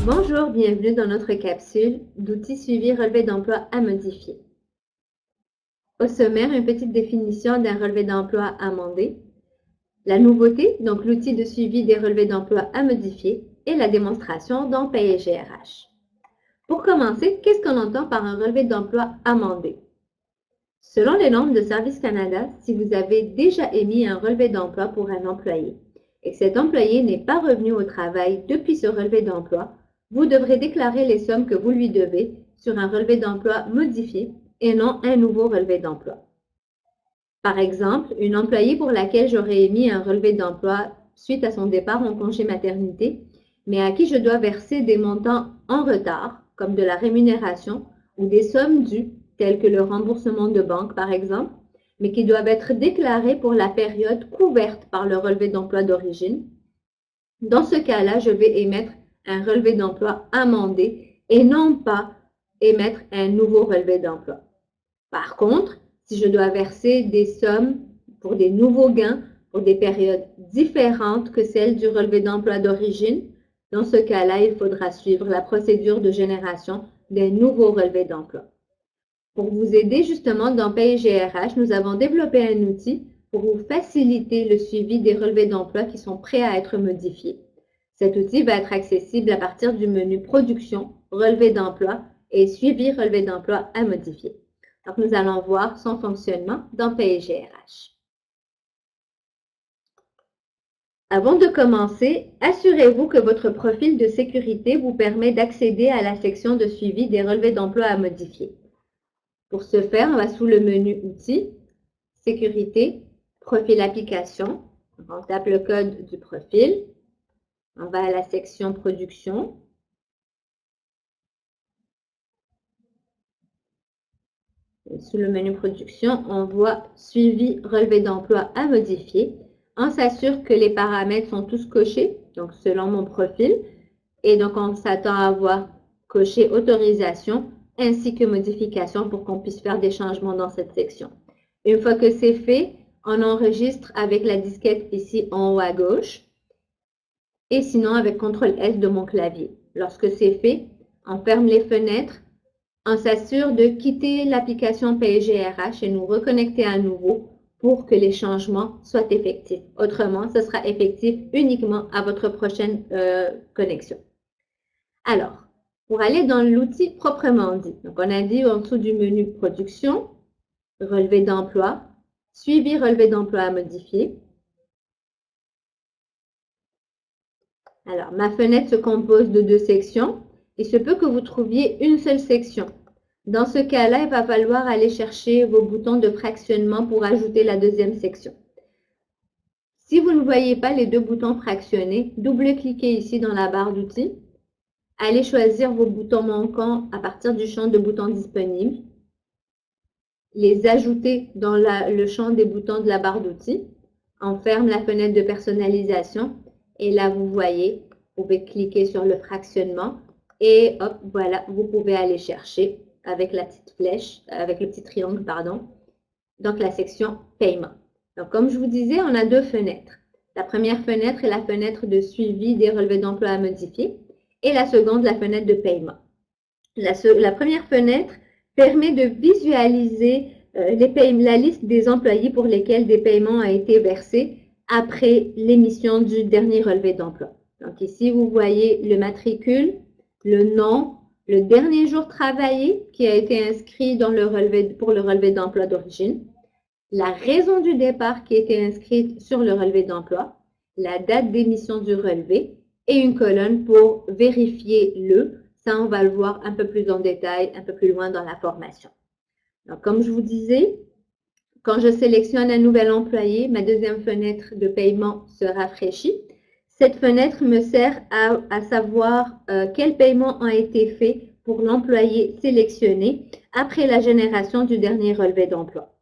Bonjour, bienvenue dans notre capsule d'outils suivi relevé d'emploi à modifier. Au sommaire, une petite définition d'un relevé d'emploi amendé, la nouveauté, donc l'outil de suivi des relevés d'emploi à modifier, et la démonstration dans Paye GRH. Pour commencer, qu'est-ce qu'on entend par un relevé d'emploi amendé? Selon les normes de Service Canada, si vous avez déjà émis un relevé d'emploi pour un employé et que cet employé n'est pas revenu au travail depuis ce relevé d'emploi, vous devrez déclarer les sommes que vous lui devez sur un relevé d'emploi modifié et non un nouveau relevé d'emploi. Par exemple, une employée pour laquelle j'aurais émis un relevé d'emploi suite à son départ en congé maternité, mais à qui je dois verser des montants en retard, comme de la rémunération ou des sommes dues, telles que le remboursement de banque par exemple, mais qui doivent être déclarées pour la période couverte par le relevé d'emploi d'origine. Dans ce cas-là, je vais émettre un relevé d'emploi amendé et non pas émettre un nouveau relevé d'emploi. Par contre, si je dois verser des sommes pour des nouveaux gains pour des périodes différentes que celles du relevé d'emploi d'origine, dans ce cas-là, il faudra suivre la procédure de génération d'un nouveau relevé d'emploi. Pour vous aider justement dans Paye GRH, nous avons développé un outil pour vous faciliter le suivi des relevés d'emploi qui sont prêts à être modifiés. Cet outil va être accessible à partir du menu Production, Relevé d'emploi et Suivi relevé d'emploi à modifier. Donc, nous allons voir son fonctionnement dans Paye GRH. Avant de commencer, assurez-vous que votre profil de sécurité vous permet d'accéder à la section de suivi des relevés d'emploi à modifier. Pour ce faire, on va sous le menu Outils, Sécurité, Profil Application. On tape le code du profil. On va à la section Production. Et sous le menu Production, on voit Suivi relevé d'emploi à modifier. On s'assure que les paramètres sont tous cochés, donc selon mon profil. Et donc, on s'attend à avoir coché Autorisation ainsi que Modification pour qu'on puisse faire des changements dans cette section. Une fois que c'est fait, on enregistre avec la disquette ici en haut à gauche et sinon avec CTRL-S de mon clavier. Lorsque c'est fait, on ferme les fenêtres, on s'assure de quitter l'application Paye GRH et nous reconnecter à nouveau pour que les changements soient effectifs. Autrement, ce sera effectif uniquement à votre prochaine connexion. Alors, pour aller dans l'outil proprement dit, donc on a dit en dessous du menu Production, Relevé d'emploi, Suivi relevé d'emploi à modifier. Alors, ma fenêtre se compose de deux sections. Il se peut que vous trouviez une seule section. Dans ce cas-là, il va falloir aller chercher vos boutons de fractionnement pour ajouter la deuxième section. Si vous ne voyez pas les deux boutons fractionnés, double-cliquez ici dans la barre d'outils. Allez choisir vos boutons manquants à partir du champ de boutons disponibles. Les ajouter dans le champ des boutons de la barre d'outils. On ferme la fenêtre de personnalisation et là, vous voyez, vous pouvez cliquer sur le fractionnement et hop, voilà, vous pouvez aller chercher avec la petite flèche, avec le petit triangle, pardon, donc la section paiement. Donc, comme je vous disais, on a deux fenêtres. La première fenêtre est la fenêtre de suivi des relevés d'emploi à modifier et la seconde, la fenêtre de paiement. La première fenêtre permet de visualiser la liste des employés pour lesquels des paiements ont été versés après l'émission du dernier relevé d'emploi. Donc ici, vous voyez le matricule, le nom, le dernier jour travaillé qui a été inscrit dans pour le relevé d'emploi d'origine, la raison du départ qui a été inscrite sur le relevé d'emploi, la date d'émission du relevé et une colonne pour vérifier le. Ça, on va le voir un peu plus en détail, un peu plus loin dans la formation. Donc, comme je vous disais, quand je sélectionne un nouvel employé, ma deuxième fenêtre de paiement se rafraîchit. Cette fenêtre me sert à savoir quels paiements ont été faits pour l'employé sélectionné après la génération du dernier relevé d'emploi.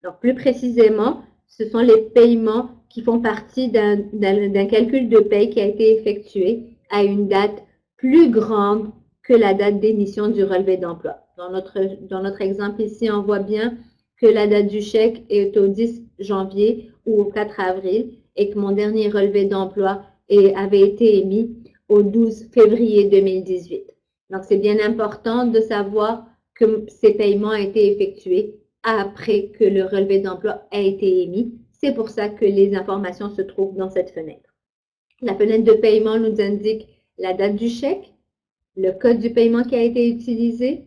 Donc, plus précisément, ce sont les paiements qui font partie d'un calcul de paie qui a été effectué à une date plus grande que la date d'émission du relevé d'emploi. Dans notre exemple ici, on voit bien que la date du chèque est au 10 janvier ou au 4 avril et que mon dernier relevé d'emploi avait été émis au 12 février 2018. Donc, c'est bien important de savoir que ces paiements ont été effectués après que le relevé d'emploi a été émis. C'est pour ça que les informations se trouvent dans cette fenêtre. La fenêtre de paiement nous indique la date du chèque, le code du paiement qui a été utilisé,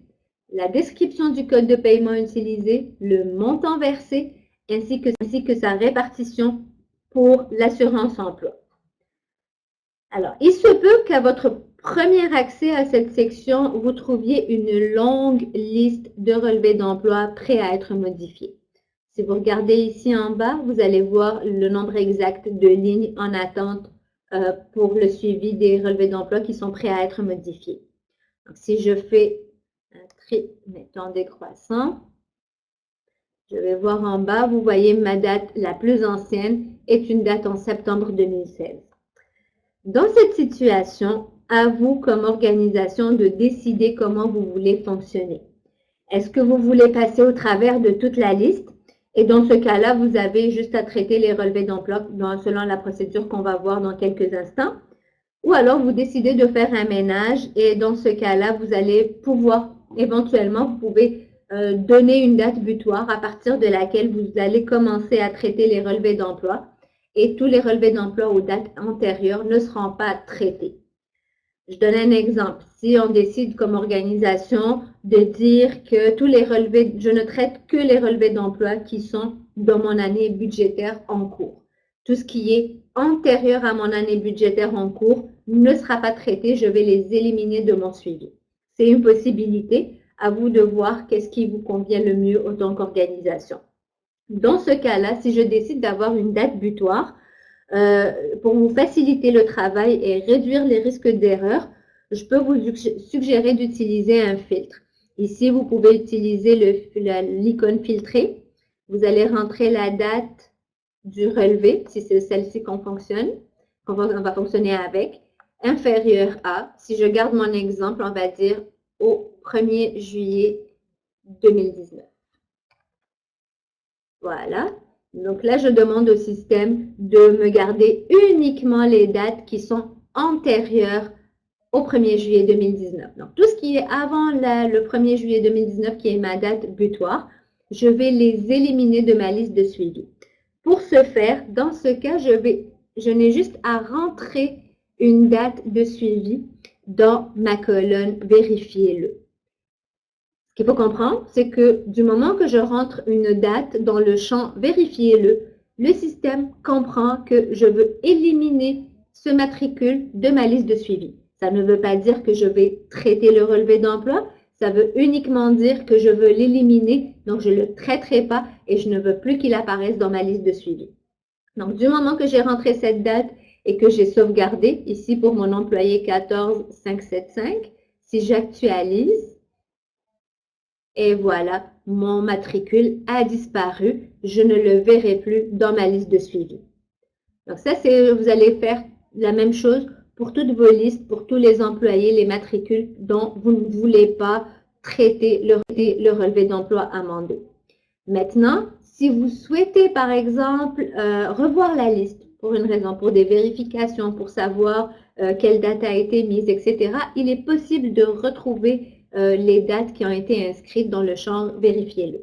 la description du code de paiement utilisé, le montant versé, ainsi que sa répartition pour l'assurance emploi. Alors, il se peut qu'à votre premier accès à cette section, vous trouviez une longue liste de relevés d'emploi prêts à être modifiés. Si vous regardez ici en bas, vous allez voir le nombre exact de lignes en attente pour le suivi des relevés d'emploi qui sont prêts à être modifiés. Donc, si je fais un tri, mettons décroissant, je vais voir en bas, vous voyez ma date la plus ancienne est une date en septembre 2016. Dans cette situation, à vous comme organisation de décider comment vous voulez fonctionner. Est-ce que vous voulez passer au travers de toute la liste? Et dans ce cas-là, vous avez juste à traiter les relevés d'emploi selon la procédure qu'on va voir dans quelques instants. Ou alors, vous décidez de faire un ménage et dans ce cas-là, vous allez pouvoir, éventuellement, vous pouvez donner une date butoir à partir de laquelle vous allez commencer à traiter les relevés d'emploi et tous les relevés d'emploi aux dates antérieures ne seront pas traités. Je donne un exemple. Si on décide comme organisation de dire que tous les relevés, je ne traite que les relevés d'emploi qui sont dans mon année budgétaire en cours. Tout ce qui est antérieur à mon année budgétaire en cours ne sera pas traité. Je vais les éliminer de mon suivi. C'est une possibilité. À vous de voir qu'est-ce qui vous convient le mieux en tant qu'organisation. Dans ce cas-là, si je décide d'avoir une date butoir, pour vous faciliter le travail et réduire les risques d'erreur, je peux vous suggérer d'utiliser un filtre. Ici, vous pouvez utiliser l'icône filtrée. Vous allez rentrer la date du relevé, si c'est celle-ci qu'on va fonctionner avec, inférieure à, si je garde mon exemple, on va dire au 1er juillet 2019. Voilà. Donc là, je demande au système de me garder uniquement les dates qui sont antérieures au 1er juillet 2019. Donc, tout ce qui est avant le 1er juillet 2019, qui est ma date butoir, je vais les éliminer de ma liste de suivi. Pour ce faire, dans ce cas, je n'ai juste à rentrer une date de suivi dans ma colonne « Vérifiez-le ». Ce qu'il faut comprendre, c'est que du moment que je rentre une date dans le champ « Vérifiez-le », le système comprend que je veux éliminer ce matricule de ma liste de suivi. Ça ne veut pas dire que je vais traiter le relevé d'emploi, ça veut uniquement dire que je veux l'éliminer, donc je ne le traiterai pas et je ne veux plus qu'il apparaisse dans ma liste de suivi. Donc, du moment que j'ai rentré cette date et que j'ai sauvegardé, ici pour mon employé 14575, si j'actualise, et voilà, mon matricule a disparu. Je ne le verrai plus dans ma liste de suivi. Donc ça, vous allez faire la même chose pour toutes vos listes, pour tous les employés, les matricules dont vous ne voulez pas traiter le relevé d'emploi amendé. Maintenant, si vous souhaitez, par exemple, revoir la liste pour une raison, pour des vérifications, pour savoir quelle date a été mise, etc., il est possible de retrouver les dates qui ont été inscrites dans le champ « Vérifiez-le ».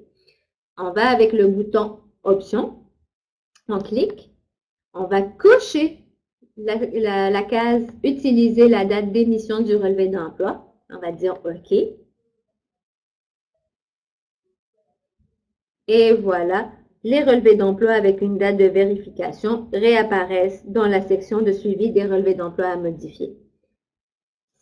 On va avec le bouton « Options », on clique, on va cocher la case « Utiliser la date d'émission du relevé d'emploi ». On va dire « OK ». Et voilà, les relevés d'emploi avec une date de vérification réapparaissent dans la section de suivi des relevés d'emploi à modifier.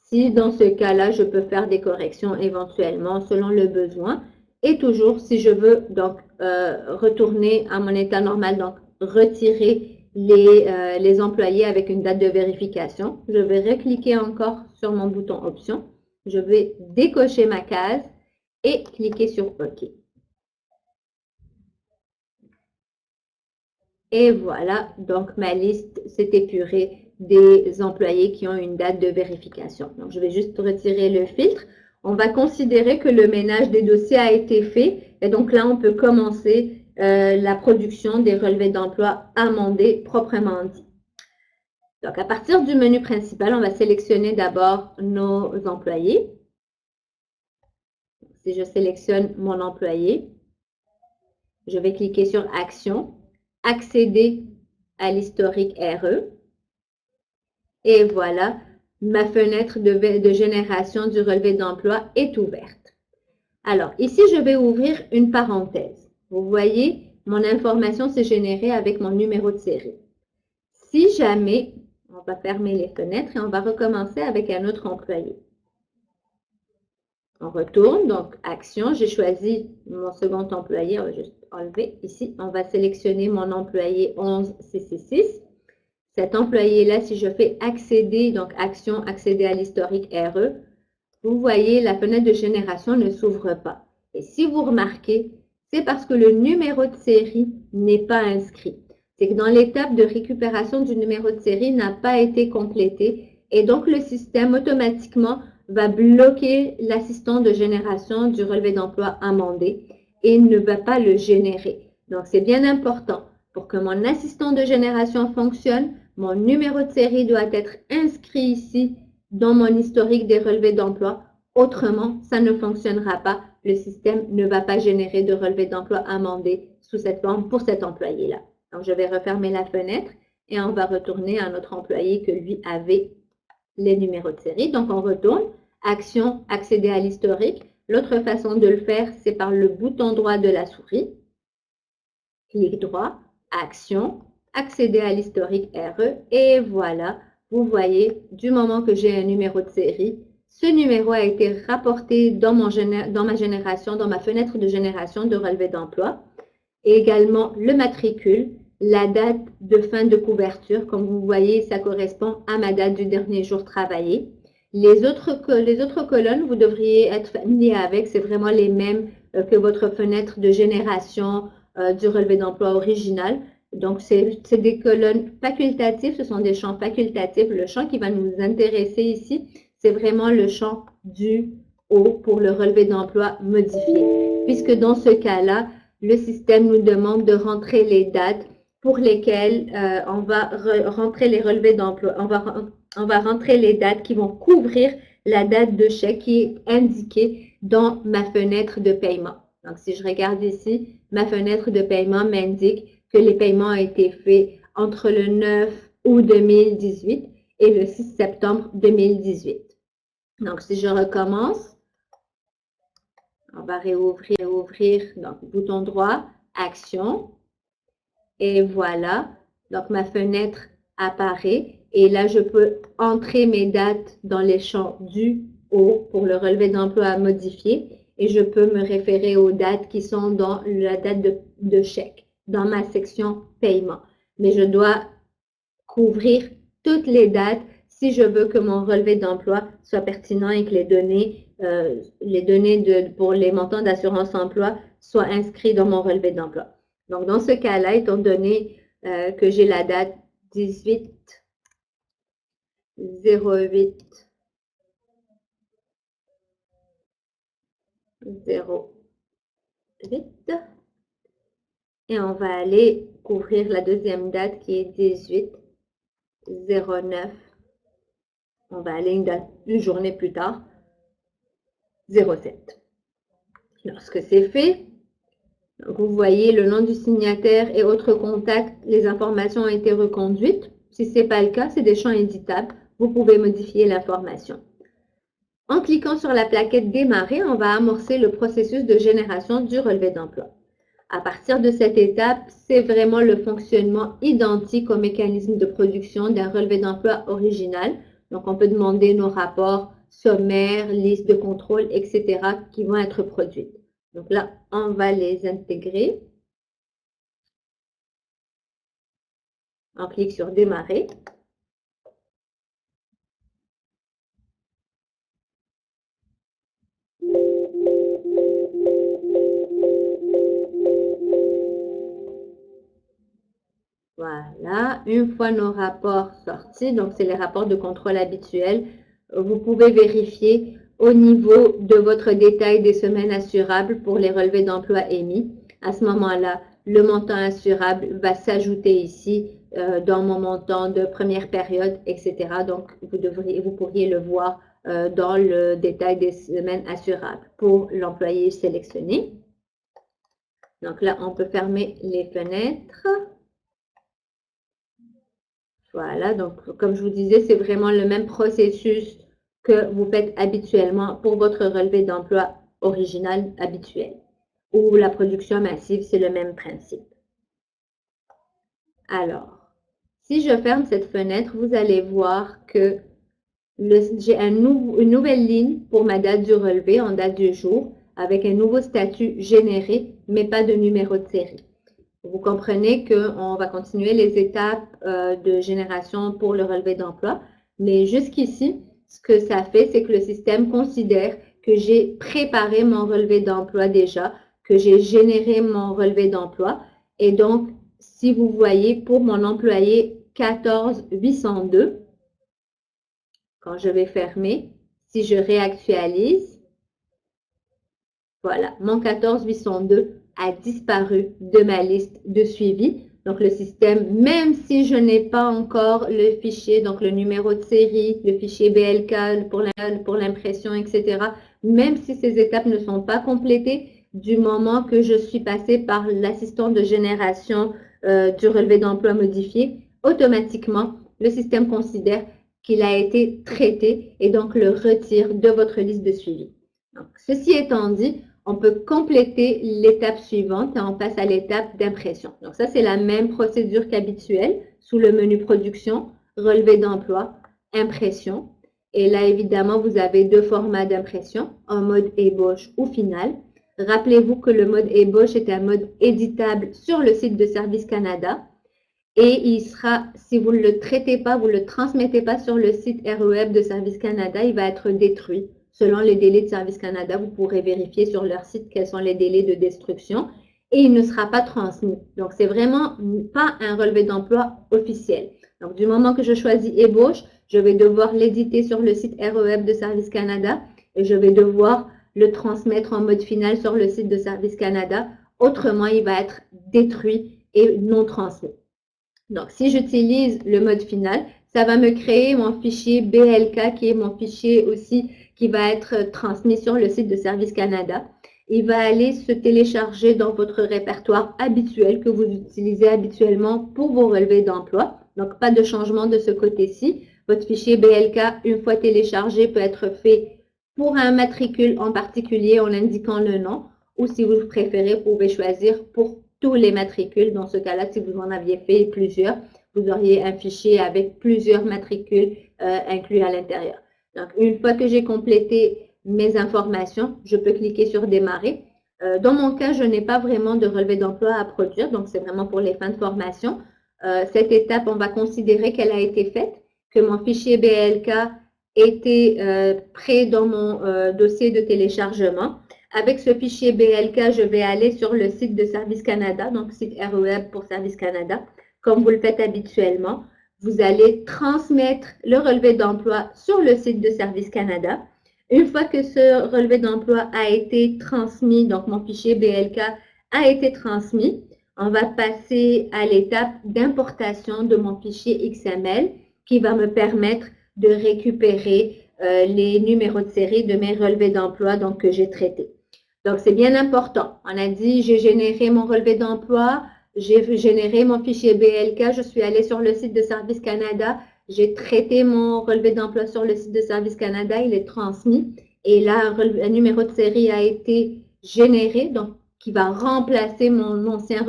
Si dans ce cas-là, je peux faire des corrections éventuellement selon le besoin. Et toujours, si je veux donc retourner à mon état normal, donc retirer les employés avec une date de vérification, je vais recliquer encore sur mon bouton Options. Je vais décocher ma case et cliquer sur OK. Et voilà, donc ma liste s'est épurée des employés qui ont une date de vérification. Donc, je vais juste retirer le filtre. On va considérer que le ménage des dossiers a été fait. Et donc là, on peut commencer la production des relevés d'emploi amendés proprement dit. Donc, à partir du menu principal, on va sélectionner d'abord nos employés. Si je sélectionne mon employé, je vais cliquer sur Action, accéder à l'historique RE. Et voilà, ma fenêtre de génération du relevé d'emploi est ouverte. Alors, ici, je vais ouvrir une parenthèse. Vous voyez, mon information s'est générée avec mon numéro de série. Si jamais, on va fermer les fenêtres et on va recommencer avec un autre employé. On retourne, donc Action, j'ai choisi mon second employé, on va juste enlever ici, on va sélectionner mon employé 11666. Cet employé-là, si je fais accéder, donc Action, accéder à l'historique RE, vous voyez, la fenêtre de génération ne s'ouvre pas. Et si vous remarquez, c'est parce que le numéro de série n'est pas inscrit. C'est que dans l'étape de récupération du numéro de série n'a pas été complétée et donc le système automatiquement va bloquer l'assistant de génération du relevé d'emploi amendé et ne va pas le générer. Donc, c'est bien important. Pour que mon assistant de génération fonctionne, mon numéro de série doit être inscrit ici dans mon historique des relevés d'emploi. Autrement, ça ne fonctionnera pas. Le système ne va pas générer de relevé d'emploi amendé sous cette forme pour cet employé-là. Donc, je vais refermer la fenêtre et on va retourner à notre employé que lui avait les numéros de série. Donc, on retourne. Action, accéder à l'historique. L'autre façon de le faire, c'est par le bouton droit de la souris. Clic droit, Action, accéder à l'historique RE. Et voilà, vous voyez, du moment que j'ai un numéro de série, ce numéro a été rapporté dans ma génération, dans ma fenêtre de génération de relevé d'emploi. Et également le matricule, la date de fin de couverture. Comme vous voyez, ça correspond à ma date du dernier jour travaillé. Les autres colonnes, vous devriez être familier avec. C'est vraiment les mêmes que votre fenêtre de génération du relevé d'emploi original. Donc, c'est des colonnes facultatives. Ce sont des champs facultatifs. Le champ qui va nous intéresser ici, c'est vraiment le champ du haut pour le relevé d'emploi modifié. Puisque dans ce cas-là, le système nous demande de rentrer les dates pour lesquelles on va rentrer les relevés d'emploi. On va rentrer les dates qui vont couvrir la date de chèque qui est indiquée dans ma fenêtre de paiement. Donc, si je regarde ici, ma fenêtre de paiement m'indique que les paiements ont été faits entre le 9 août 2018 et le 6 septembre 2018. Donc, si je recommence, on va réouvrir, donc bouton droit, Action. Et voilà, donc ma fenêtre apparaît. Et là, je peux entrer mes dates dans les champs du haut pour le relevé d'emploi à modifier. Et je peux me référer aux dates qui sont dans la date de chèque, dans ma section paiement. Mais je dois couvrir toutes les dates si je veux que mon relevé d'emploi soit pertinent et que les données pour les montants d'assurance emploi soient inscrits dans mon relevé d'emploi. Donc, dans ce cas-là, étant donné que j'ai la date 18/08/08 et on va aller couvrir la deuxième date qui est 18/09. On va aller une journée plus tard, 07. Lorsque c'est fait, vous voyez le nom du signataire et autres contacts, les informations ont été reconduites. Si ce n'est pas le cas, c'est des champs éditables. Vous pouvez modifier l'information. En cliquant sur la plaquette Démarrer, on va amorcer le processus de génération du relevé d'emploi. À partir de cette étape, c'est vraiment le fonctionnement identique au mécanisme de production d'un relevé d'emploi original. Donc, on peut demander nos rapports sommaires, listes de contrôle, etc. qui vont être produites. Donc là, on va les intégrer. On clique sur Démarrer. Voilà, une fois nos rapports sortis, donc c'est les rapports de contrôle habituels, vous pouvez vérifier au niveau de votre détail des semaines assurables pour les relevés d'emploi émis. À ce moment-là, le montant assurable va s'ajouter ici dans mon montant de première période, etc. Donc, vous pourriez le voir dans le détail des semaines assurables pour l'employé sélectionné. Donc là, on peut fermer les fenêtres. Voilà, donc comme je vous disais, c'est vraiment le même processus que vous faites habituellement pour votre relevé d'emploi original habituel. Ou la production massive, c'est le même principe. Alors, si je ferme cette fenêtre, vous allez voir que j'ai une nouvelle ligne pour ma date du relevé en date du jour avec un nouveau statut généré, mais pas de numéro de série. Vous comprenez qu'on va continuer les étapes de génération pour le relevé d'emploi, mais jusqu'ici, ce que ça fait, c'est que le système considère que j'ai préparé mon relevé d'emploi déjà, que j'ai généré mon relevé d'emploi. Et donc, si vous voyez, pour mon employé 14802, quand je vais fermer, si je réactualise, voilà, mon 14802 a disparu de ma liste de suivi. Donc, le système, même si je n'ai pas encore le fichier, donc le numéro de série, le fichier BLK pour l'impression, etc., même si ces étapes ne sont pas complétées, du moment que je suis passée par l'assistant de génération du relevé d'emploi modifié, automatiquement, le système considère qu'il a été traité et donc le retire de votre liste de suivi. Donc, ceci étant dit, on peut compléter l'étape suivante et on passe à l'étape d'impression. Donc ça, c'est la même procédure qu'habituelle sous le menu production, relevé d'emploi, impression. Et là, évidemment, vous avez deux formats d'impression, en mode ébauche ou final. Rappelez-vous que le mode ébauche est un mode éditable sur le site de Service Canada. Et il sera, si vous ne le traitez pas, vous ne le transmettez pas sur le site REweb de Service Canada, il va être détruit. Selon les délais de Service Canada, vous pourrez vérifier sur leur site quels sont les délais de destruction et il ne sera pas transmis. Donc, c'est vraiment pas un relevé d'emploi officiel. Donc, du moment que je choisis ébauche, je vais devoir l'éditer sur le site REweb de Service Canada et je vais devoir le transmettre en mode final sur le site de Service Canada. Autrement, il va être détruit et non transmis. Donc, si j'utilise le mode final, ça va me créer mon fichier BLK qui est mon fichier aussi qui va être transmis sur le site de Service Canada. Il va aller se télécharger dans votre répertoire habituel que vous utilisez habituellement pour vos relevés d'emploi. Donc, pas de changement de ce côté-ci. Votre fichier BLK, une fois téléchargé, peut être fait pour un matricule en particulier en indiquant le nom. Ou si vous préférez, vous pouvez choisir pour tous les matricules. Dans ce cas-là, si vous en aviez fait plusieurs, vous auriez un fichier avec plusieurs matricules inclus à l'intérieur. Donc, une fois que j'ai complété mes informations, je peux cliquer sur démarrer. Dans mon cas, je n'ai pas vraiment de relevé d'emploi à produire, donc c'est vraiment pour les fins de formation. Cette étape, on va considérer qu'elle a été faite, que mon fichier BLK était prêt dans mon dossier de téléchargement. Avec ce fichier BLK, je vais aller sur le site de Service Canada, donc site REweb pour Service Canada, comme vous le faites habituellement. Vous allez transmettre le relevé d'emploi sur le site de Service Canada. Une fois que ce relevé d'emploi a été transmis, donc mon fichier BLK a été transmis, on va passer à l'étape d'importation de mon fichier XML qui va me permettre de récupérer les numéros de série de mes relevés d'emploi que j'ai traités. Donc, c'est bien important. On a dit, j'ai généré mon relevé d'emploi, j'ai généré mon fichier BLK, je suis allée sur le site de Service Canada, j'ai traité mon relevé d'emploi sur le site de Service Canada, il est transmis. Et là, un numéro de série a été généré, donc qui va remplacer mon ancien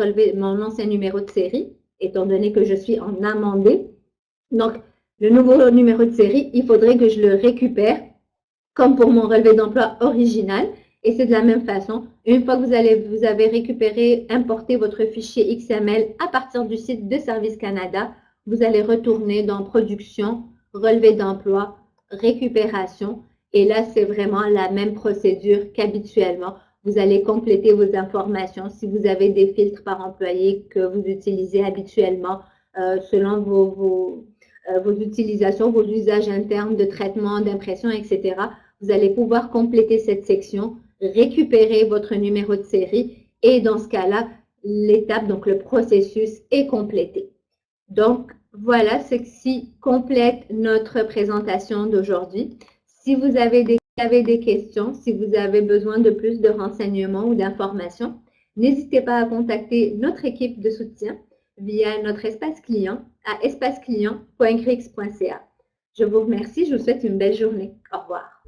numéro de série, étant donné que je suis en amendé. Donc, le nouveau numéro de série, il faudrait que je le récupère, comme pour mon relevé d'emploi original. Et c'est de la même façon. Une fois que vous avez récupéré, importé votre fichier XML à partir du site de Service Canada, vous allez retourner dans Production, Relevé d'emploi, Récupération. Et là, c'est vraiment la même procédure qu'habituellement. Vous allez compléter vos informations si vous avez des filtres par employé que vous utilisez habituellement selon vos utilisations, vos usages internes de traitement, d'impression, etc. Vous allez pouvoir compléter cette section, récupérer votre numéro de série et dans ce cas-là, l'étape, donc le processus est complété. Donc, voilà ce qui complète notre présentation d'aujourd'hui. Si vous avez des questions, si vous avez besoin de plus de renseignements ou d'informations, n'hésitez pas à contacter notre équipe de soutien via notre espace client à espaceclient.grix.ca. Je vous remercie, je vous souhaite une belle journée. Au revoir.